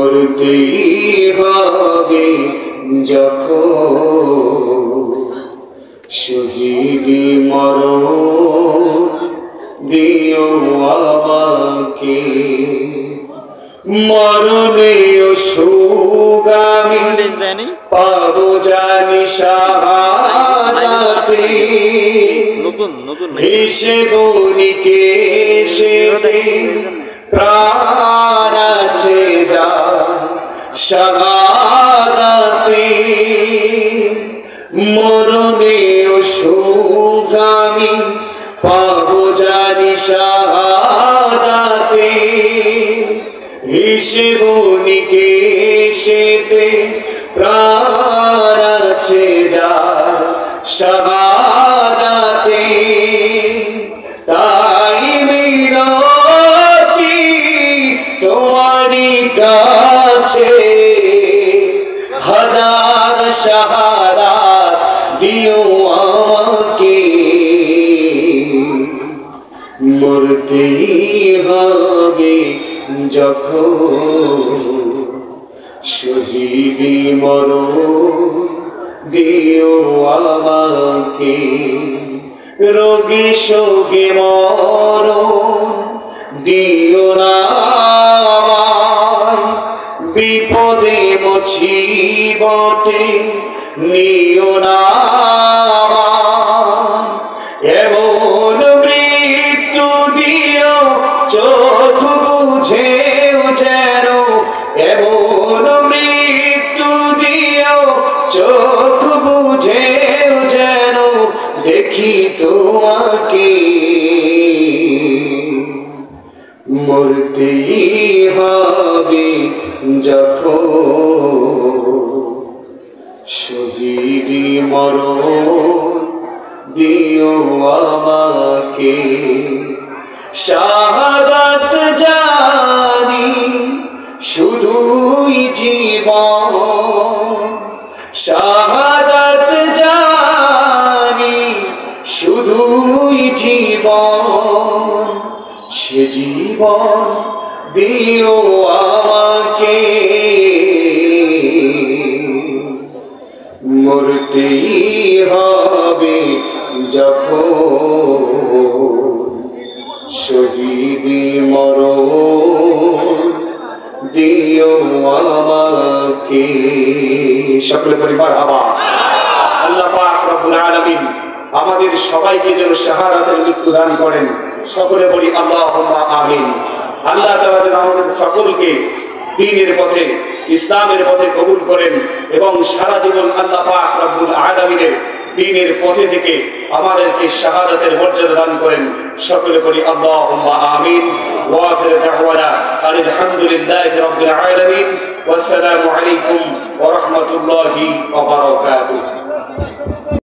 মরতেই হবে যখন শহীদি মরণ দিও আমাকে মরণে সুখ আমি পাবো জানি শাহাদাতে এসে বনিকে সে প্রাণ আছে যা শাহাদাতে মরণে সুখ আমি পাবো জানি শাহাদাতে এসে বনিকে সেতে প্রাণ আছে যা শাহাদাতে তাই মিনতি তোমারই কাছে হাজার শাহাদাত দিও আমাকে মরতেই হবে যখন শহীদি মরণ দিও আমাকে রোগী শোকে মরণ দিও না বিপদে মুসিবতে নিও না এমন মৃত্যু দিও চোখ বুঝেও যেন এমন মৃত্যু দিও চোখ বুঝেও যেন দেখি তোমাকে মরতেই হবে যখন শহীদি মরণ দিও আমাকে শাহাদাত জানি শুধুই জীবন শাহাদাত জানি শুধুই জীবন সে জীবন দিও আমাকে মরতেই হবে যখন শহীদি মরণ দিও আমাকে সকলে পরিবার আবার আল্লাহ পাক রব্বুল আলামিন আমাদের সবাইকে যেন শাহাদাতের মৃত্যু দান করেন সকলে বলি আল্লাহুম্মা আমিন আল্লাহ তাআলা যেন আমাদের সকলকে দ্বীনের পথে ইসলামের পথে কবুল করেন এবং সারা জীবন আল্লাহ পাক রব্বুল আলামিনের দ্বীনের পথে থেকে আমাদেরকে শাহাদাতের মর্যাদা দান করেন সকলে বলি আল্লাহুম্মা আমিন ওয়া আখিরু দাওয়ানা আলহামদুলিল্লাহি রাব্বিল আলামিন ওয়া আসসালামু আলাইকুম ওয়া রাহমাতুল্লাহি ওয়া বারাকাতুহু